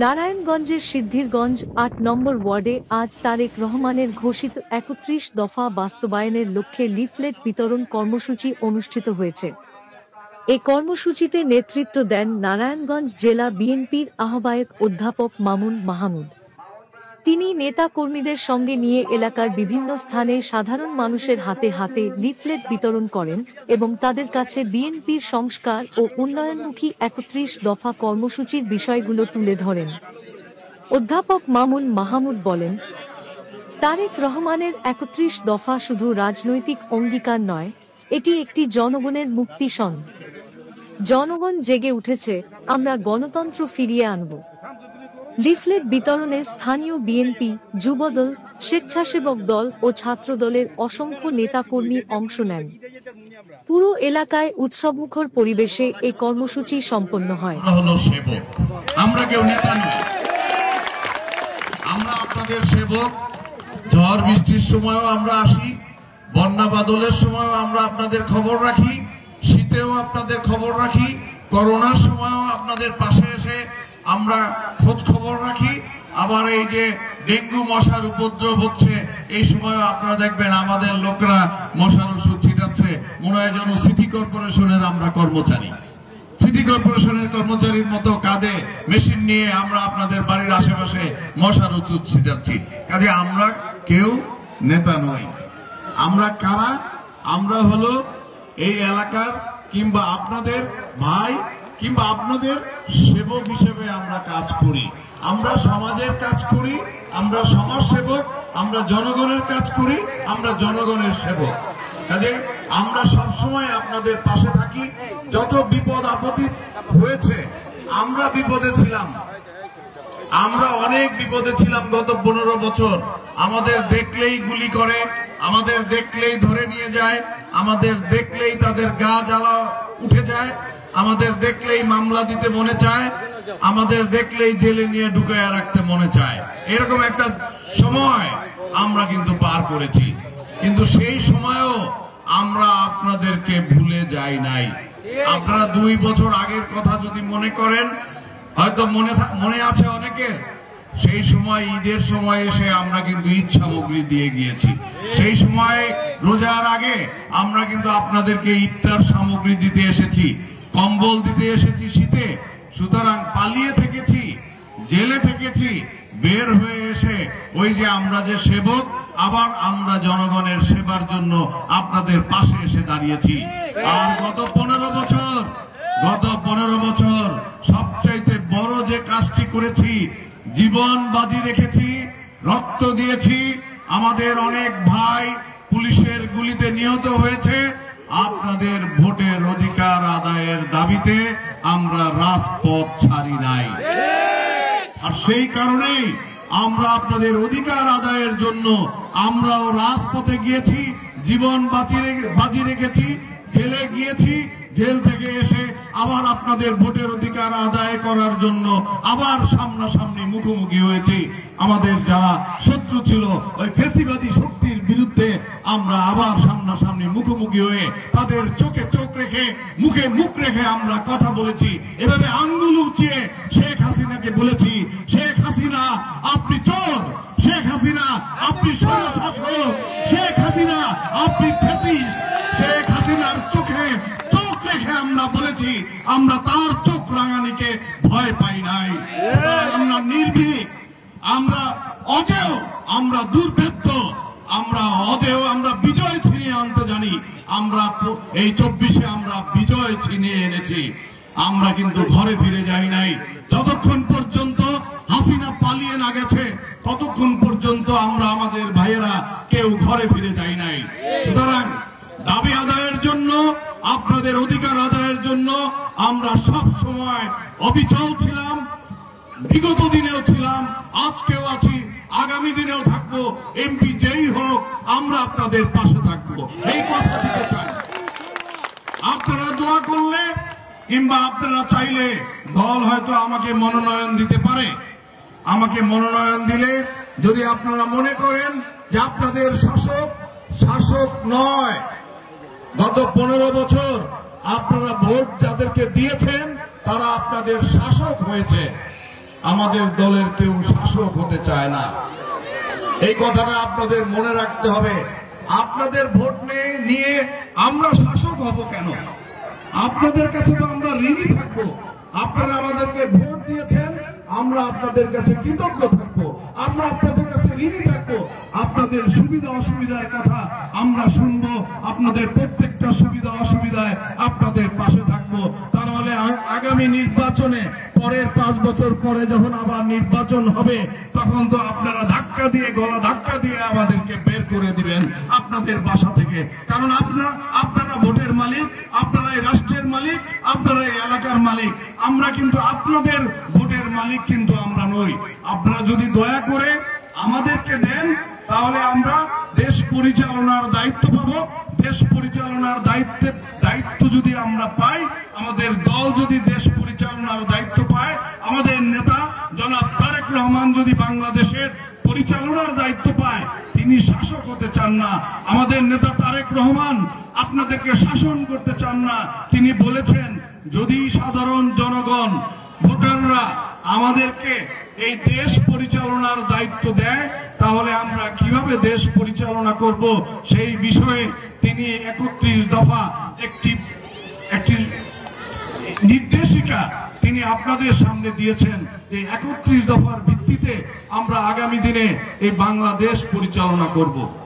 নারায়ণগঞ্জের সিদ্ধিরগঞ্জ ৮ নম্বর ওয়ার্ডে আজ তারেক রহমানের ঘোষিত ৩১ দফা বাস্তবায়নের লক্ষ্যে লিফলেট বিতরণ কর্মসূচি অনুষ্ঠিত হয়েছে। এ কর্মসূচিতে নেতৃত্ব দেন নারায়ণগঞ্জ জেলা বিএনপির আহ্বায়ক অধ্যাপক মামুন মাহমুদ। তিনি নেতা কর্মীদের সঙ্গে নিয়ে এলাকার বিভিন্ন স্থানে সাধারণ মানুষের হাতে হাতে লিফলেট বিতরণ করেন এবং তাদের কাছে বিএনপির সংস্কার ও উন্নয়নমুখী ৩১ দফা কর্মসূচির বিষয়গুলো তুলে ধরেন। অধ্যাপক মামুন মাহমুদ বলেন, তারেক রহমানের ৩১ দফা শুধু রাজনৈতিক অঙ্গীকার নয়, এটি একটি জনগণের মুক্তি সন। জনগণ জেগে উঠেছে, আমরা গণতন্ত্র ফিরিয়ে আনব। লিফলেট বিতরণে স্থানীয় বিএনপি, যুবদল, স্বেচ্ছাসেবক দল ও ছাত্রদলের অসংখ্য নেতাকর্মী অংশ নেন। পুরো এলাকায় উৎসবমুখর পরিবেশে এই কর্মসূচি সম্পন্ন হয়। আমরা কেউ নেতা নই, আমরা আপনাদের সেবক। ঝড় বৃষ্টির সময়ও আমরা আসি, বন্যা বাদলের সময়ও আমরা আপনাদের খবর রাখি, শীতেও আপনাদের খবর রাখি, করোনার সময়ও আপনাদের পাশে এসে আমরা খোঁজ খবর রাখি। আবার এই যে ডেঙ্গু মশার উপদ্রব হচ্ছে, এই সময় আপনারা দেখবেন আমাদের লোকরা মশার ওষুধ ছিটাচ্ছে। মনে হয় যেন সিটি কর্পোরেশনের আমরা কর্মচারী, সিটি কর্পোরেশনের কর্মচারীর মতো কাঁধে মেশিন নিয়ে আমরা আপনাদের বাড়ির আশেপাশে মশার ওষুধ ছিটাচ্ছি। কাজে আমরা কেউ নেতা নই। আমরা কারা? আমরা হলো এই এলাকার কিংবা আপনাদের ভাই কিংবা আপনাদের সেবক হিসেবে আমরা কাজ করি। আমরা সমাজের কাজ করি, আমরা সমাজ সেবক, আমরা জনগণের কাজ করি, আমরা জনগণের সেবক। কাজে আমরা সবসময় আপনাদের পাশে থাকি। যত বিপদ আপদ হয়েছে, আমরা বিপদে ছিলাম, আমরা অনেক বিপদে ছিলাম গত 15 বছর। আমাদের দেখলেই গুলি করে, আমাদের দেখলেই ধরে নিয়ে যায়, আমাদের দেখলেই তাদের গা জ্বালা উঠে যায়, আমাদের দেখলেই মামলা দিতে মনে চায়, আমাদের দেখলেই জেলে নিয়ে ঢুকায়া রাখতে মনে চায়। এরকম একটা সময় আমরা কিন্তু পার করেছি, কিন্তু সেই সময়ও আমরা আপনাদেরকে ভুলে যাই নাই। আপনারা 2 বছর আগের কথা যদি মনে করেন, হয়তো মনে আছে অনেকের, সেই সময় ঈদের সময় এসে আমরা কিন্তু ঈদ সামগ্রী দিয়ে গিয়েছি। সেই সময় রোজার আগে আমরা কিন্তু আপনাদেরকে ইফতার সামগ্রী দিতে এসেছি, কম্বল দিতে এসেছি শীতে। সুতরাং পালিয়ে থেকেছি, জেলে থেকেছি, বের হয়ে এসে ওই যে আমরা যে সেবক, আবার আমরা জনগণের সেবার জন্য আপনাদের পাশে এসে দাঁড়িয়েছি। আর গত 15 বছর সবচাইতে বড় যে কাজটি করেছি, জীবন বাজি রেখেছি, রক্ত দিয়েছি। আমাদের অনেক ভাই পুলিশের গুলিতে নিহত হয়েছে। আপনাদের ভোটের অধিকার আদায়ের দাবিতে আমরা রাজপথ ছাড়ি নাই। আর সেই কারণেই আমরা আপনাদের অধিকার আদায়ের জন্য আমরাও রাজপথে গিয়েছি, জীবন বাজি রেখেছি, জেলে গিয়েছি, জেল থেকে এসে আবার আপনাদের ভোটের অধিকার আদায় করার জন্য আবার সামনাসামনি মুখোমুখি হয়েছি। আমাদের যারা শত্রু ছিল, ওই ফ্যাসিবাদী শক্তির বিরুদ্ধে আমরা আবার সামনাসামনি মুখোমুখি হয়ে তাদের চোখে চোখ রেখে, মুখে মুখ রেখে আমরা কথা বলেছি। এভাবে আঙ্গুল উঁচিয়ে শেখ হাসিনাকে বলেছি, শেখ হাসিনা আপনি চোর, শেখ হাসিনা আপনি স্বৈরশাসক, শেখ হাসিনা আপনি ফ্যাসিস্ট। শেখ হাসিনার চোখে চোখ রেখে আমরা বলেছি, আমরা তার চোখ রাঙানিকে ভয় পাই নাই। আমরা নির্ভীক, আমরা অজেয়, আমরা দুর্ভেদ্য, আমরা অজেয়, আমরা বিজয় ছিনিয়ে আনতে জানি। আমরা এই 24-এ আমরা বিজয় ছিনিয়ে এনেছি। আমরা কিন্তু ঘরে ফিরে যাই নাই। যতক্ষণ পর্যন্ত হাসিনা পালিয়ে না গেছে, ততক্ষণ পর্যন্ত আমরা আমাদের ভাইয়েরা কেউ ঘরে ফিরে যাই নাই। সুতরাং দাবি আদায়ের জন্য, আপনাদের অধিকার আদায়ের জন্য আমরা সব সময় অবিচল ছিলাম। বিগত দিনেও ছিলাম, আজকেও আছি, আগামী দিনেও থাকবো। এমপি যেই হোক, আমরা আপনাদের পাশে থাকবো, এই কথা দিতে চাই। আপনারা দোয়া করলে কিংবা আপনারা চাইলে দল হয়তো আমাকে মনোনয়ন দিতে পারে। আমাকে মনোনয়ন দিলে যদি আপনারা মনে করেন যে আপনাদের শাসক নয়, গত 15 বছর আপনারা ভোট যাদেরকে দিয়েছেন তারা আপনাদের শাসক হয়েছে, আমাদের দলের কেউ শাসক হতে চায় না। এই কথাটা আপনাদের মনে রাখতে হবে। আপনাদের ভোট নিয়ে আমরা শাসক হব কেন? আপনাদের কাছে তো আমরা ঋণী থাকবো। আপনারা আমাদেরকে ভোট দিয়েছেন, আমরা আপনাদের কাছে কৃতজ্ঞ থাকবো, আমরা আপনাদের কাছে ঋণী থাকবো। আপনাদের সুবিধা অসুবিধার কথা আমরা শুনবো, আপনাদের প্রত্যেকটা সুবিধা অসুবিধায় আপনাদের পাশে থাকবো। তাহলে আগামী নির্বাচনে পরের 5 বছর পরে যখন আবার নির্বাচন হবে, তখন তো আপনারা ধাক্কা দিয়ে, গলা ধাক্কা দিয়ে আমাদেরকে বের করে দিবেন আপনাদের বাসা থেকে। কারণ আপনারা ভোটের মালিক, আপনারা এই রাষ্ট্রের মালিক, আপনারা এই এলাকার মালিক। আমরা কিন্তু আপনাদের ভোটের মালিক কিন্তু আমরা নই। আপনারা যদি দয়া করে আমাদেরকে দেন, তাহলে আমরা দেশ পরিচালনার দায়িত্ব পাবো। দেশ পরিচালনার দায়িত্ব যদি আমরা পাই, আমাদের দল যদি দেশ পরিচালনার দায়িত্ব পায়, আমাদের নেতা জনাব তারেক রহমান যদি বাংলাদেশের পরিচালনার দায়িত্ব পায়, তিনি শাসক হতে চান না। আমাদের নেতা তারেক রহমান আপনাদেরকে শাসন করতে চান না। তিনি বলেছেন, যদি সাধারণ জনগণ, ভোটাররা আমাদেরকে এই দেশ পরিচালনার দায়িত্ব দেয়, তাহলে আমরা কিভাবে দেশ পরিচালনা করব, সেই বিষয়ে তিনি 31 দফা একটি নির্দেশিকা তিনি আপনাদের সামনে দিয়েছেন। এই 31 দফার ভিত্তিতে আমরা আগামী দিনে এই বাংলাদেশ পরিচালনা করব।